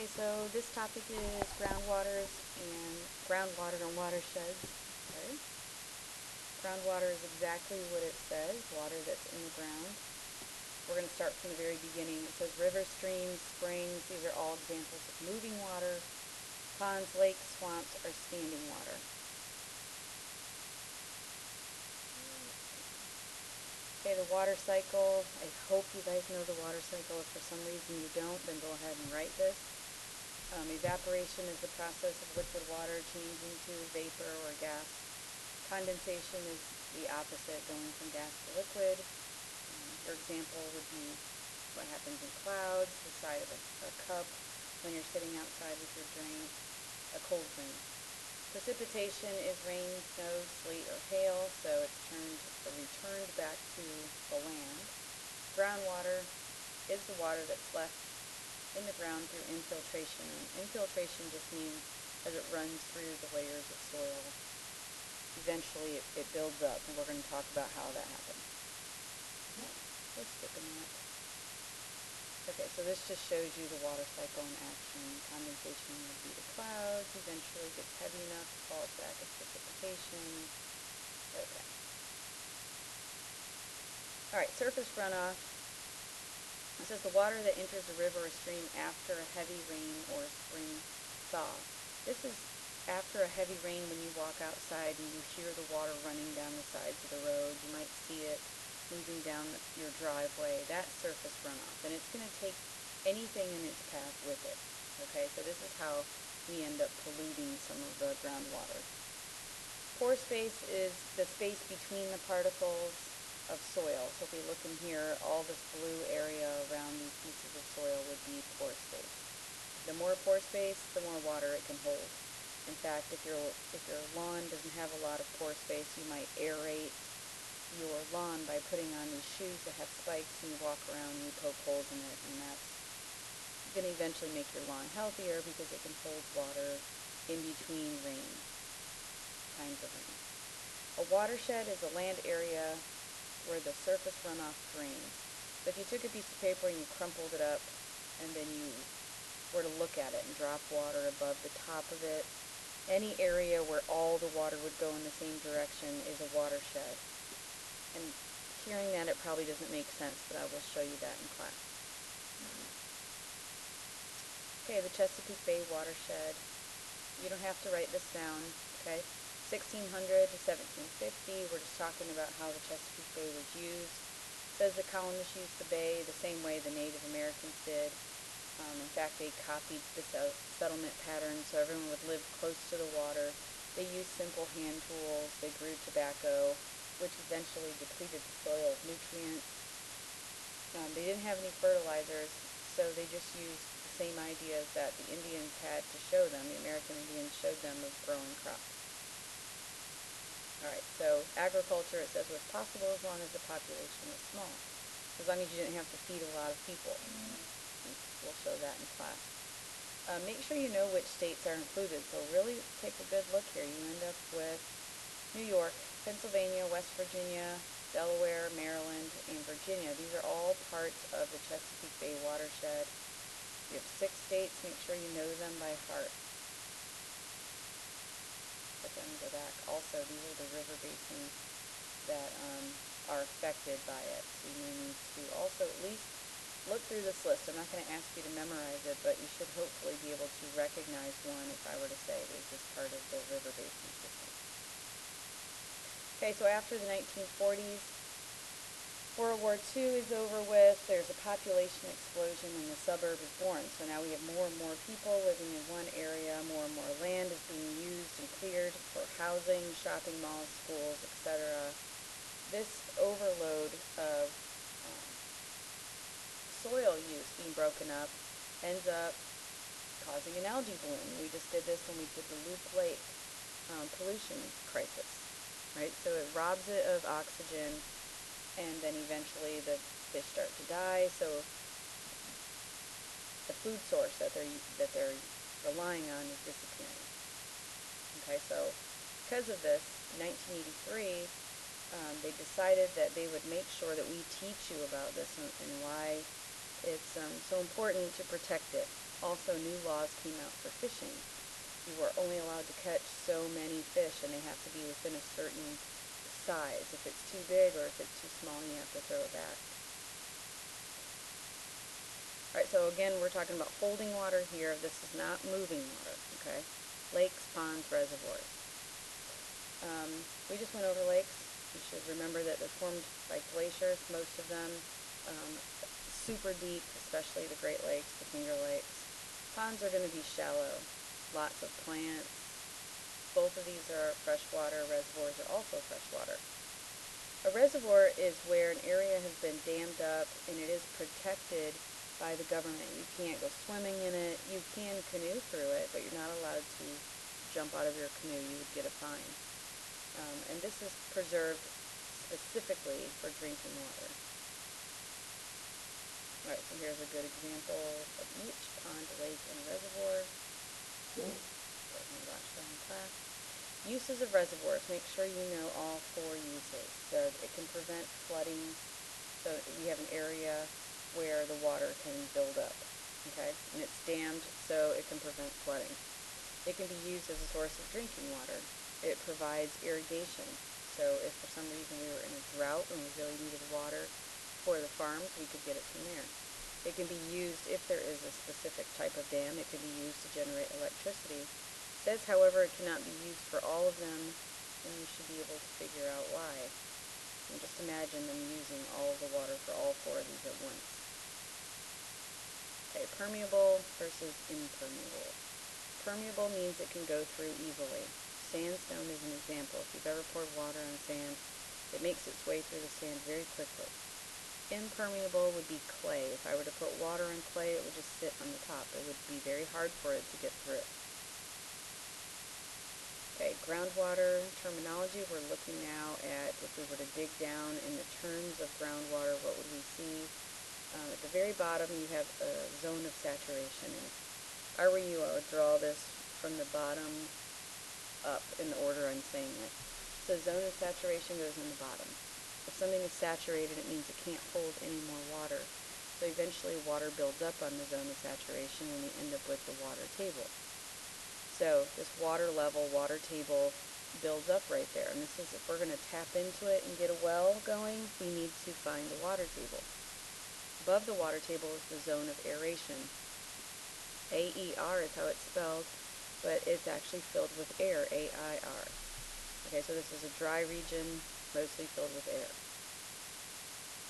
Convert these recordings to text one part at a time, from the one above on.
Okay, so this topic is groundwater and watersheds. Okay. Groundwater is exactly what it says, water that's in the ground. We're going to start from the very beginning. It says rivers, streams, springs. These are all examples of moving water. Ponds, lakes, swamps are standing water. Okay, the water cycle. I hope you guys know the water cycle. If for some reason you don't, then go ahead and write this. Evaporation is the process of liquid water changing to vapor or gas. Condensation is the opposite, going from gas to liquid. Your example would be what happens in clouds, the side of a cup when you're sitting outside with your drink, a cold drink. Precipitation is rain, snow, sleet, or hail, so it's returned back to the land. Groundwater is the water that's left in the ground through infiltration. And infiltration just means as it runs through the layers of soil, eventually it builds up, and we're going to talk about how that happens. Let's skip a minute. Okay, so this just shows you the water cycle in action. Condensation would be the clouds, eventually gets heavy enough, falls back as precipitation. Okay. Alright, surface runoff. It says the water that enters a river or stream after a heavy rain or spring thaw. This is after a heavy rain when you walk outside and you hear the water running down the sides of the road. You might see it moving down your driveway. That's surface runoff, and it's going to take anything in its path with it. Okay, so this is how we end up polluting some of the groundwater. Pore space is the space between the particles of soil. So if we look in here, all this blue area around these pieces of soil would be pore space. The more pore space, the more water it can hold. In fact, if your lawn doesn't have a lot of pore space, you might aerate your lawn by putting on these shoes that have spikes, and you walk around and you poke holes in it, and that's going to eventually make your lawn healthier because it can hold water in between times of rain. A watershed is a land area where the surface runoff drains. So if you took a piece of paper and you crumpled it up, and then you were to look at it and drop water above the top of it, any area where all the water would go in the same direction is a watershed. And hearing that, it probably doesn't make sense, but I will show you that in class. Okay, the Chesapeake Bay Watershed. You don't have to write this down, okay? 1600 to 1750, we're just talking about how the Chesapeake Bay was used. It says the colonists used the bay the same way the Native Americans did. In fact, they copied the settlement pattern, so everyone would live close to the water. They used simple hand tools. They grew tobacco, which eventually depleted the soil of nutrients. They didn't have any fertilizers, so they just used the same ideas that the Indians had to show them, the American Indians showed them, of growing crops. Alright, so agriculture, it says, was possible as long as the population was small. As long as you didn't have to feed a lot of people. We'll show that in class. Make sure you know which states are included, so really take a good look here. You end up with New York, Pennsylvania, West Virginia, Delaware, Maryland, and Virginia. These are all parts of the Chesapeake Bay Watershed. You have 6 states. Make sure you know them by heart. But then go back. Also, these are the river basins that are affected by it. So you may need to also at least look through this list. I'm not going to ask you to memorize it, but you should hopefully be able to recognize one if I were to say, is this part of the river basin system? Okay, so after the 1940s, World War II is over with. There's a population explosion and the suburb is born. So now we have more and more people living in one area. More and more land is being used and cleared for housing, shopping malls, schools, etc. This overload of soil use being broken up ends up causing an algae bloom. We just did this when we did the Loop Lake pollution crisis, right? So it robs it of oxygen, and then eventually the fish start to die. So the food source that they're relying on is disappearing. Okay, so because of this, in 1983, they decided that they would make sure that we teach you about this and why it's so important to protect it. Also, new laws came out for fishing. You were only allowed to catch so many fish, and they have to be within a certain size. If it's too big or if it's too small, you have to throw it back. Alright, so again, we're talking about holding water here. This is not moving water, okay? Lakes, ponds, reservoirs. We just went over lakes. You should remember that they're formed by glaciers, most of them. Super deep, especially the Great Lakes, the Finger Lakes. Ponds are going to be shallow. Lots of plants. Both of these are freshwater. Reservoirs are also freshwater. A reservoir is where an area has been dammed up and it is protected by the government. You can't go swimming in it. You can canoe through it, but you're not allowed to jump out of your canoe. You would get a fine. And this is preserved specifically for drinking water. Alright, so here's a good example of each: pond, lake, and reservoir. Class. Uses of reservoirs. Make sure you know all 4 uses. So it can prevent flooding. So we have an area where the water can build up, okay? And it's dammed, so it can prevent flooding. It can be used as a source of drinking water. It provides irrigation. So if for some reason we were in a drought and we really needed water for the farms, we could get it from there. It can be used, if there is a specific type of dam, it can be used to generate electricity. It says, however, it cannot be used for all of them, and you should be able to figure out why. And just imagine them using all of the water for all 4 of these at once. Okay, permeable versus impermeable. Permeable means it can go through easily. Sandstone is an example. If you've ever poured water on sand, it makes its way through the sand very quickly. Impermeable would be clay. If I were to put water on clay, it would just sit on the top. It would be very hard for it to get through. Okay, groundwater terminology. We're looking now at, if we were to dig down in the terms of groundwater, what would we see? At the very bottom, you have a zone of saturation. And if I were you, I would draw this from the bottom up in the order I'm saying it. So zone of saturation goes on the bottom. If something is saturated, it means it can't hold any more water. So eventually water builds up on the zone of saturation and we end up with the water table. So this water level, water table builds up right there. And this is, if we're going to tap into it and get a well going, we need to find the water table. Above the water table is the zone of aeration. A-E-R is how it's spelled, but it's actually filled with air, A-I-R. Okay, so this is a dry region, mostly filled with air.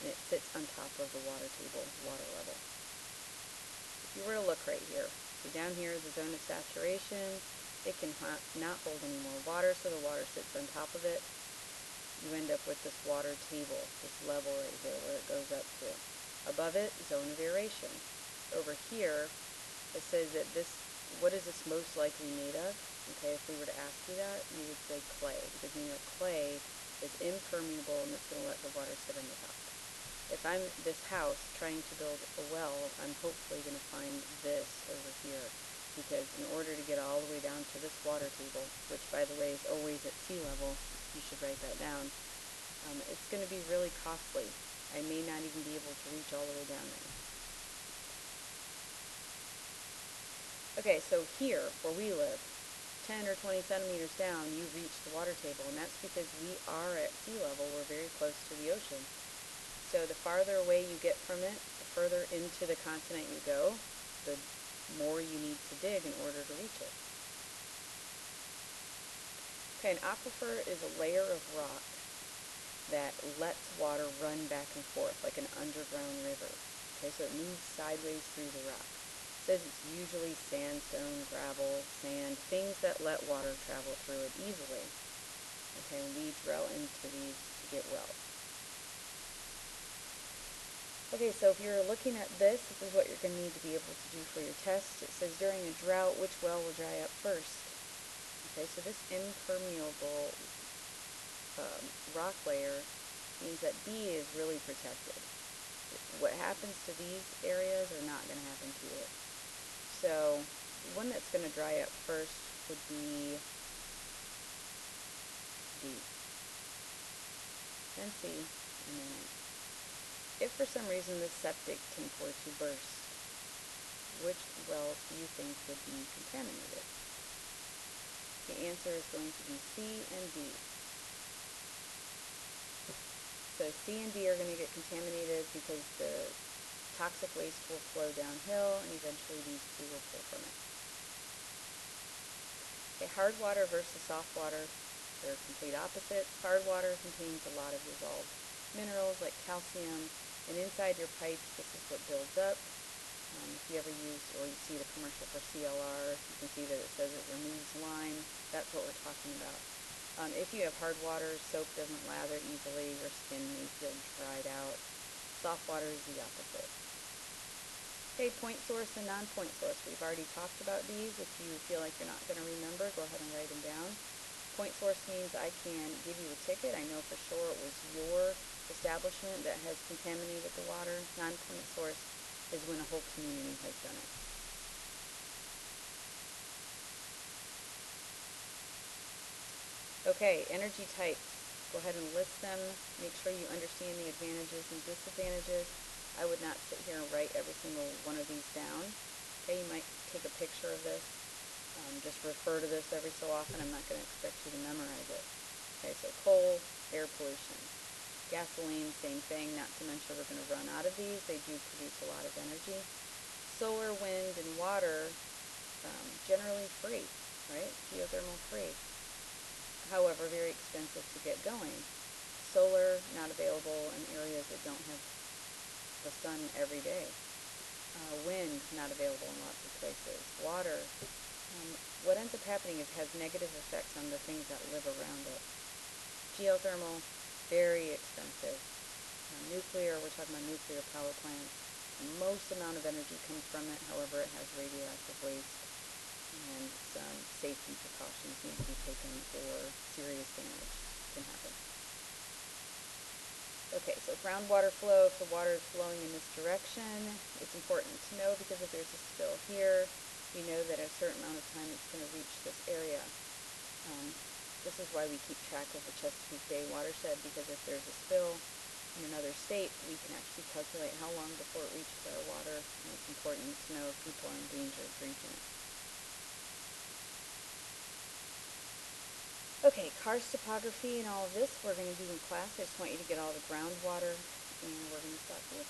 And it sits on top of the water table, water level. If you were to look right here, see down here is the zone of saturation. It can not hold any more water, so the water sits on top of it. You end up with this water table, this level right here where it goes up to. Above it, zone of aeration. Over here, it says that this, what is this most likely made of? Okay, if we were to ask you that, you would say clay, because you know clay is impermeable and it's going to let the water sit on the top. If I'm this house trying to build a well, I'm hopefully going to find this over here, because in order to get all the way down to this water table, which by the way is always at sea level, you should write that down, it's going to be really costly. I may not even be able to reach all the way down there. Okay, so here, where we live, 10 or 20 centimeters down, you reach the water table, and that's because we are at sea level. We're very close to the ocean. So the farther away you get from it, the further into the continent you go, the more you need to dig in order to reach it. Okay, an aquifer is a layer of rock that lets water run back and forth like an underground river. Okay, so it moves sideways through the rock. It says it's usually sandstone, gravel, sand, things that let water travel through it easily. Okay, and we drill into these to get wells. Okay, so if you're looking at this, this is what you're going to need to be able to do for your test. It says during a drought, which well will dry up first? Okay, so this impermeable rock layer means that B is really protected. What happens to these areas are not going to happen to it. So the one that's going to dry up first would be D, then C, and then A. If for some reason the septic tank were to burst, which wells do you think would be contaminated? The answer is going to be C and D. So C and D are going to get contaminated because the toxic waste will flow downhill and eventually these two will pull from it. Okay, hard water versus soft water, they're complete opposites. Hard water contains a lot of dissolved minerals like calcium, and inside your pipes this is what builds up. If you ever use or you see the commercial for CLR, you can see that it says it removes lime. That's what we're talking about. If you have hard water, soap doesn't lather easily, your skin may feel dried out. Soft water is the opposite. Okay, point source and non-point source. We've already talked about these. If you feel like you're not going to remember, go ahead and write them down. Point source means I can give you a ticket. I know for sure it was your establishment that has contaminated the water. Non-point source is when a whole community has done it. Okay, energy types. Go ahead and list them. Make sure you understand the advantages and disadvantages. I would not sit here and write every single one of these down. Okay, you might take a picture of this. Just refer to this every so often. I'm not going to expect you to memorize it. Okay, so coal, air pollution. Gasoline, same thing. Not to mention we're going to run out of these. They do produce a lot of energy. Solar, wind, and water, generally free, right? Geothermal free. However, very expensive to get going. Solar, not available in areas that don't have the sun every day. Wind, not available in lots of places. Water, what ends up happening is it has negative effects on the things that live around it. Geothermal, very expensive. Nuclear, we're talking about nuclear power plants. The most amount of energy comes from it, however, it has radioactive waste, and some safety precautions need to be taken or serious damage can happen. Okay, so groundwater flow, if the water is flowing in this direction, it's important to know because if there's a spill here, you know that at a certain amount of time it's going to reach this area. This is why we keep track of the Chesapeake Bay Watershed, because if there's a spill in another state, we can actually calculate how long before it reaches our water, and it's important to know if people are in danger of drinking it. Okay, karst topography and all of this we're going to do in class. I just want you to get all the groundwater, and we're going to stop here.